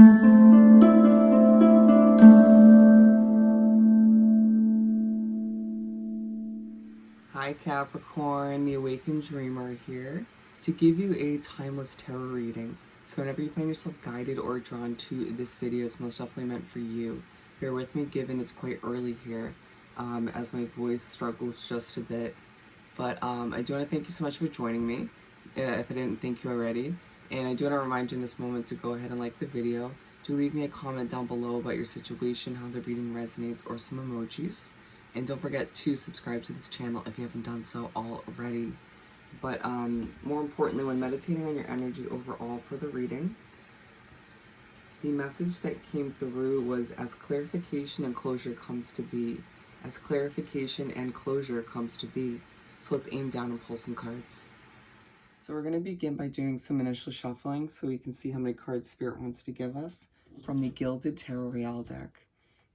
Hi Capricorn, the Awakened Dreamer here to give you a timeless tarot reading. So whenever you find yourself guided or drawn to this video, it's most definitely meant for you. Bear with me given it's quite early here as my voice struggles just a bit. But I do want to thank you so much for joining me, if I didn't thank you already. And I do want to remind you in this moment to go ahead and like the video. Do leave me a comment down below about your situation, how the reading resonates, or some emojis. And don't forget to subscribe to this channel if you haven't done so already. But more importantly, when meditating on your energy overall for the reading, the message that came through was as clarification and closure comes to be. As clarification and closure comes to be. So let's aim down and pull some cards. So we're going to begin by doing some initial shuffling so we can see how many cards Spirit wants to give us from the Gilded Tarot Real deck.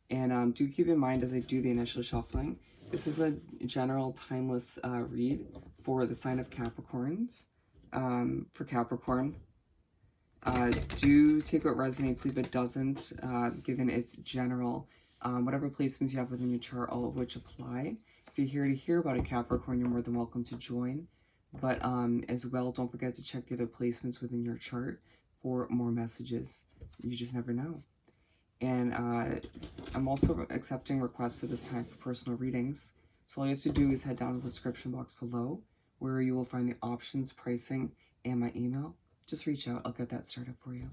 And do keep in mind as I do the initial shuffling, this is a general timeless read for the sign of Capricorns. For Capricorn, do take what resonates, leave it doesn't, given its general, whatever placements you have within your chart, all of which apply. If you're here to hear about a Capricorn, you're more than welcome to join. But as well, don't forget to check the other placements within your chart for more messages. You just never know. And I'm also accepting requests at this time for personal readings. So all you have to do is head down to the description box below where you will find the options, pricing, and my email. Just reach out. I'll get that started for you.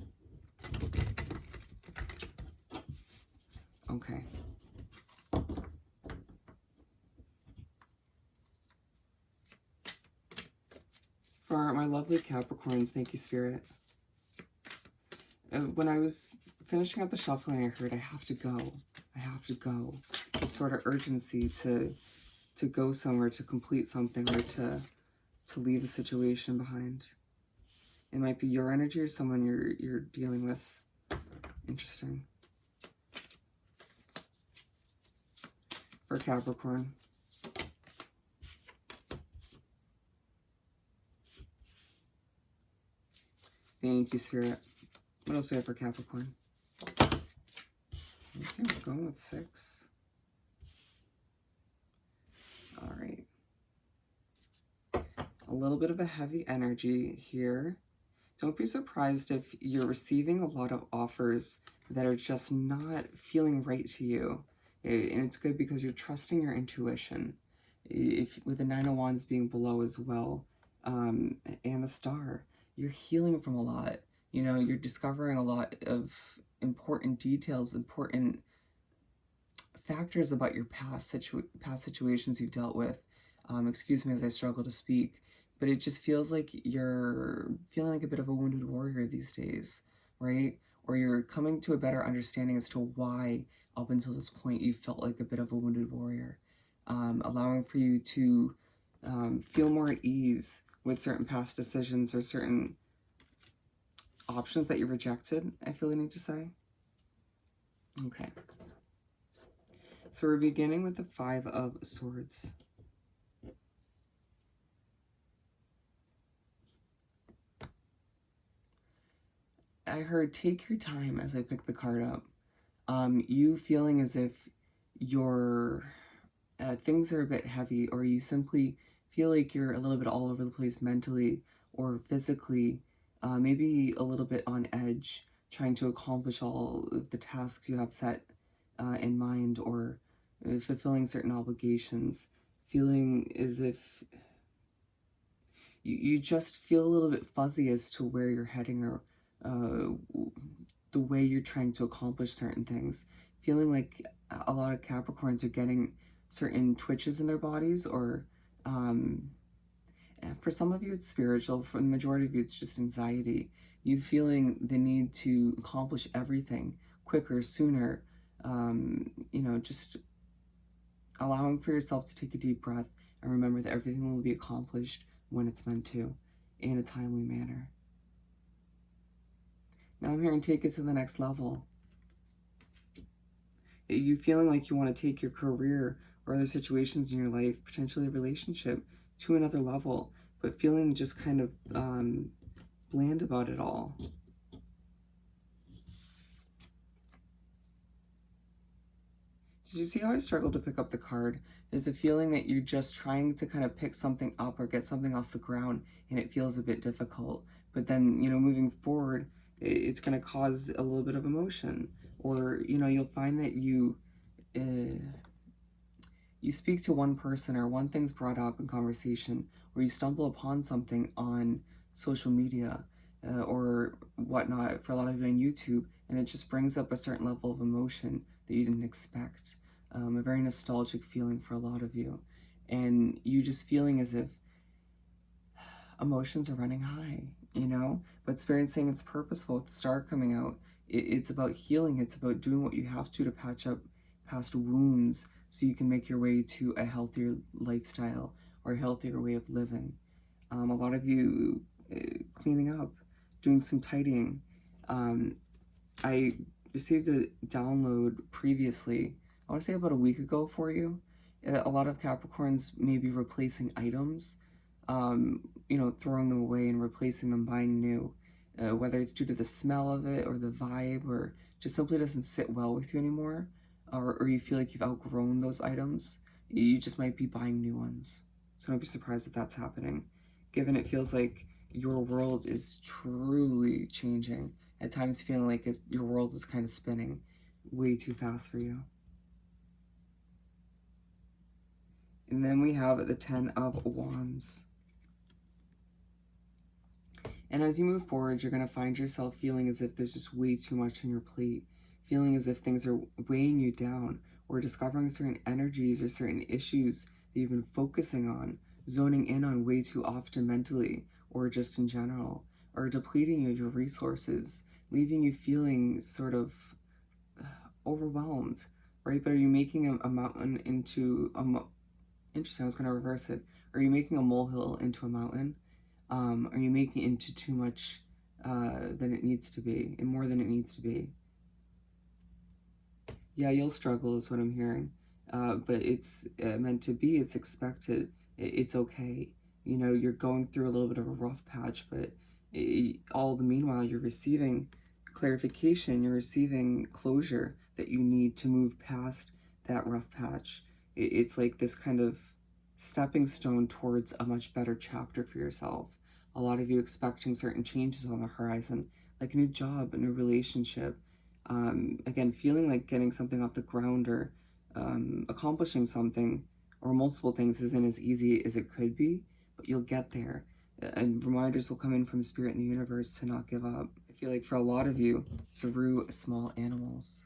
Okay. For my lovely Capricorns, thank you, Spirit. When I was finishing up the shuffling, I heard I have to go. I have to go. This sort of urgency to go somewhere, to complete something, or to leave a situation behind. It might be your energy or someone you're dealing with. Interesting. For Capricorn. Thank you, Spirit. What else do we have for Capricorn? Okay, we're going with 6. All right. A little bit of a heavy energy here. Don't be surprised if you're receiving a lot of offers that are just not feeling right to you. And it's good because you're trusting your intuition. If with the 9 of Wands being below as well, and the Star, you're healing from a lot. You know, you're discovering a lot of important details, important factors about your past situations you've dealt with. Excuse me as I struggle to speak, but it just feels like you're feeling like a bit of a wounded warrior these days, right? Or you're coming to a better understanding as to why up until this point you felt like a bit of a wounded warrior, allowing for you to feel more at ease with certain past decisions or certain options that you rejected, I feel I need to say. Okay. So we're beginning with the 5 of Swords. I heard take your time as I picked the card up. You feeling as if your things are a bit heavy, or you simply feel like you're a little bit all over the place mentally or physically, maybe a little bit on edge, trying to accomplish all of the tasks you have set in mind, or fulfilling certain obligations, feeling as if you just feel a little bit fuzzy as to where you're heading, or the way you're trying to accomplish certain things, feeling like a lot of Capricorns are getting certain twitches in their bodies, or for some of you it's spiritual, for the majority of you it's just anxiety. You feeling the need to accomplish everything quicker, sooner, you know, just allowing for yourself to take a deep breath and remember that everything will be accomplished when it's meant to, in a timely manner. Now I'm hearing take it to the next level. You feeling like you want to take your career or other situations in your life, potentially a relationship, to another level, but feeling just kind of bland about it all. Did you see how I struggled to pick up the card? There's a feeling that you're just trying to kind of pick something up or get something off the ground, and it feels a bit difficult. But then, moving forward, it's going to cause a little bit of emotion. Or, you'll find that you speak to one person or one thing's brought up in conversation, or you stumble upon something on social media or whatnot, for a lot of you on YouTube, and it just brings up a certain level of emotion that you didn't expect. A very nostalgic feeling for a lot of you. And you just feeling as if emotions are running high, But Spirit's saying it's purposeful with the star coming out. It's about healing. It's about doing what you have to patch up past wounds so you can make your way to a healthier lifestyle or a healthier way of living. A lot of you cleaning up, doing some tidying. I received a download previously, I want to say about a week ago for you. A lot of Capricorns may be replacing items, throwing them away and replacing them, buying new. Whether it's due to the smell of it or the vibe or just simply doesn't sit well with you anymore, or you feel like you've outgrown those items, you just might be buying new ones. So don't be surprised if that's happening, given it feels like your world is truly changing, at times feeling like your world is kind of spinning way too fast for you. And then we have the 10 of Wands. And as you move forward, you're going to find yourself feeling as if there's just way too much on your plate, feeling as if things are weighing you down, or discovering certain energies or certain issues that you've been focusing on, zoning in on way too often mentally, or just in general, or depleting you of your resources, leaving you feeling sort of overwhelmed, right? But are you making a mountain into interesting, I was going to reverse it. Are you making a molehill into a mountain? Are you making it into too much than it needs to be, and more than it needs to be? Yeah, you'll struggle is what I'm hearing. But it's meant to be, it's expected, it's okay. You're going through a little bit of a rough patch, but all the meanwhile, you're receiving clarification, you're receiving closure that you need to move past that rough patch. It's like this kind of stepping stone towards a much better chapter for yourself. A lot of you expecting certain changes on the horizon, like a new job, a new relationship. Again, feeling like getting something off the ground or accomplishing something or multiple things isn't as easy as it could be, but you'll get there. And reminders will come in from Spirit and the universe to not give up. I feel like for a lot of you, through small animals.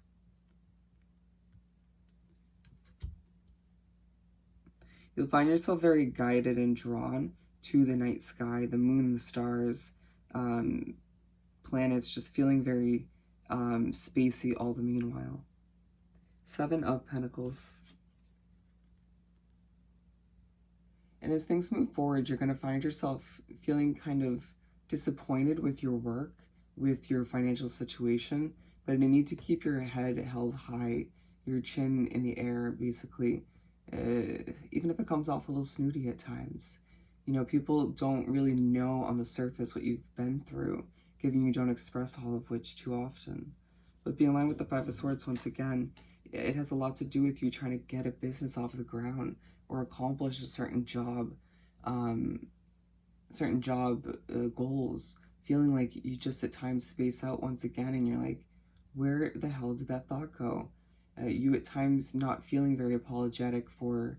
You'll find yourself very guided and drawn to the night sky, the moon, the stars, planets, just feeling very spacey all the meanwhile. 7 of Pentacles. And as things move forward, you're going to find yourself feeling kind of disappointed with your work, with your financial situation, but you need to keep your head held high, your chin in the air, basically, even if it comes off a little snooty at times. People don't really know on the surface what you've been through, given you don't express all of which too often. But be in line with the 5 of Swords once again. It has a lot to do with you trying to get a business off the ground or accomplish a certain job goals, feeling like you just at times space out once again and you're like, where the hell did that thought go? You at times not feeling very apologetic for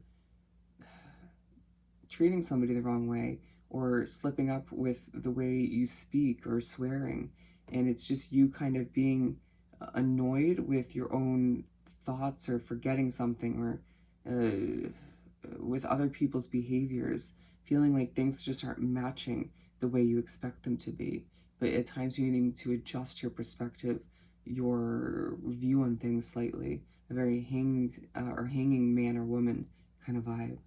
treating somebody the wrong way or slipping up with the way you speak or swearing, and it's just you kind of being annoyed with your own thoughts or forgetting something or with other people's behaviors, feeling like things just aren't matching the way you expect them to be. But at times you need to adjust your perspective, your view on things slightly. A very hanging man or woman kind of vibe.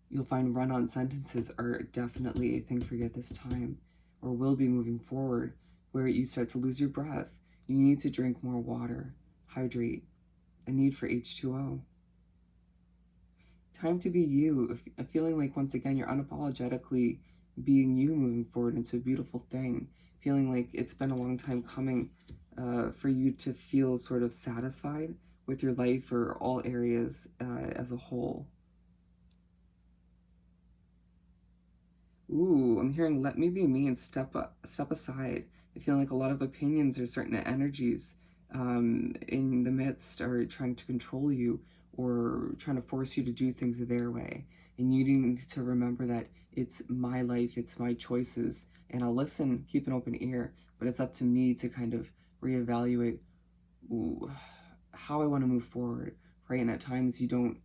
You'll find run-on sentences are definitely a thing for you at this time, or will be moving forward, where you start to lose your breath. You need to drink more water, hydrate, a need for H2O. Time to be you, feeling like once again you're unapologetically being you moving forward. It's a beautiful thing, feeling like it's been a long time coming for you to feel sort of satisfied with your life or all areas as a whole. Ooh, I'm hearing let me be me and step aside. I feel like a lot of opinions or certain energies in the midst are trying to control you or trying to force you to do things their way. And you need to remember that it's my life, it's my choices, and I'll listen, keep an open ear, but it's up to me to kind of reevaluate how I want to move forward, right? And at times you don't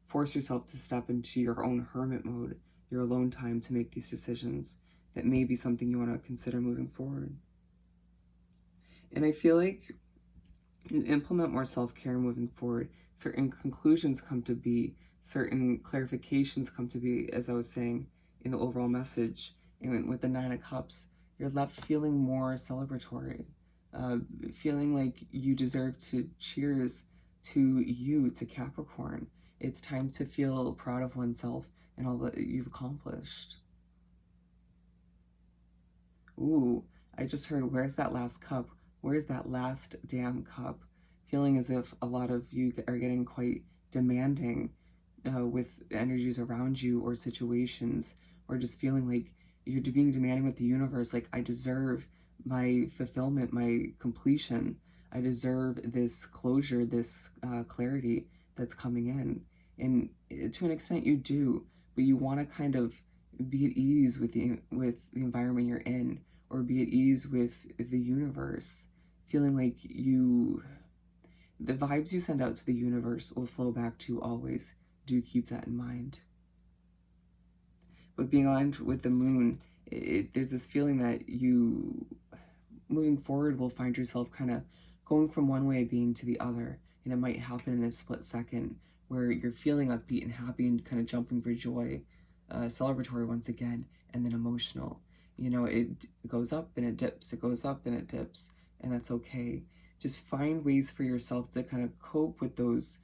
force yourself to step into your own hermit mode, your alone time to make these decisions. That may be something you want to consider moving forward. And I feel like you implement more self-care moving forward. Certain conclusions come to be, certain clarifications come to be, as I was saying in the overall message. And with the Nine of Cups, you're left feeling more celebratory, feeling like you deserve to cheers to you, to Capricorn. It's time to feel proud of oneself and all that you've accomplished. Ooh, I just heard, where's that last cup? Where's that last damn cup? Feeling as if a lot of you are getting quite demanding with energies around you or situations, or just feeling like you're being demanding with the universe, like, I deserve my fulfillment, my completion. I deserve this closure, this clarity that's coming in. And to an extent you do, but you want to kind of be at ease with the environment you're in, or be at ease with the universe, feeling like the vibes you send out to the universe will flow back to you always. Do keep that in mind. But being aligned with the moon, there's this feeling that you, moving forward, will find yourself kind of going from one way of being to the other. And it might happen in a split second where you're feeling upbeat and happy and kind of jumping for joy, celebratory once again, and then emotional. You know, it goes up and it dips, it goes up and it dips, and that's okay. Just find ways for yourself to kind of cope with those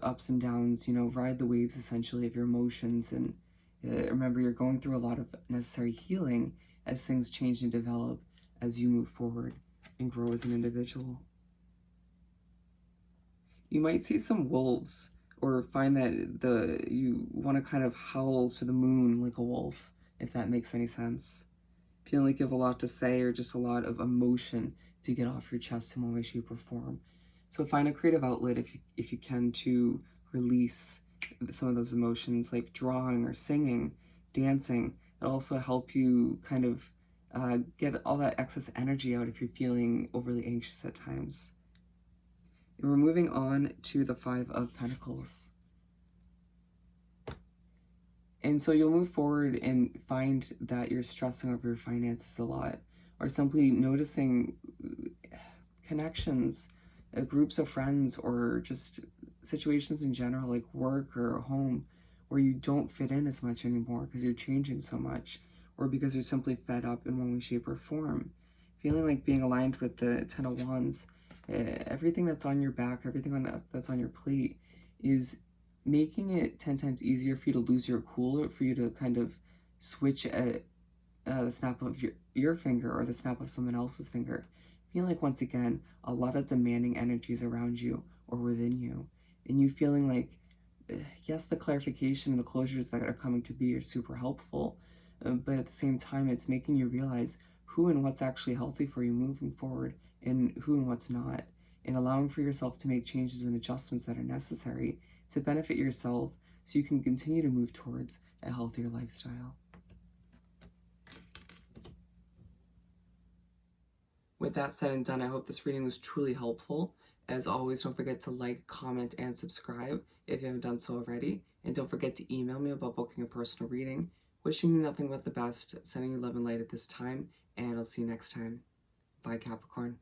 ups and downs, you know, ride the waves essentially of your emotions. And remember, you're going through a lot of necessary healing as things change and develop as you move forward and grow as an individual. You might see some wolves, or find that you want to kind of howl to the moon like a wolf, if that makes any sense. Feeling like you have a lot to say, or just a lot of emotion to get off your chest in one way, shape, or form. So find a creative outlet if you can, to release some of those emotions, like drawing or singing, dancing. It'll also help you kind of get all that excess energy out if you're feeling overly anxious at times. And we're moving on to the Five of Pentacles. And so you'll move forward and find that you're stressing over your finances a lot, or simply noticing connections, groups of friends, or just situations in general, like work or home, where you don't fit in as much anymore because you're changing so much, or because you're simply fed up in one way, shape, or form. Feeling like being aligned with the Ten of Wands, everything that's on your back, everything that's on your plate is making it 10 times easier for you to lose your cool, for you to kind of switch at the snap of your finger or the snap of someone else's finger. Feel like, once again, a lot of demanding energies around you or within you. And you feeling like, yes, the clarification and the closures that are coming to be are super helpful, but at the same time, it's making you realize who and what's actually healthy for you moving forward, and who and what's not, and allowing for yourself to make changes and adjustments that are necessary to benefit yourself so you can continue to move towards a healthier lifestyle. With that said and done, I hope this reading was truly helpful. As always, don't forget to like, comment, and subscribe if you haven't done so already. And don't forget to email me about booking a personal reading. Wishing you nothing but the best, sending you love and light at this time, and I'll see you next time. Bye, Capricorn.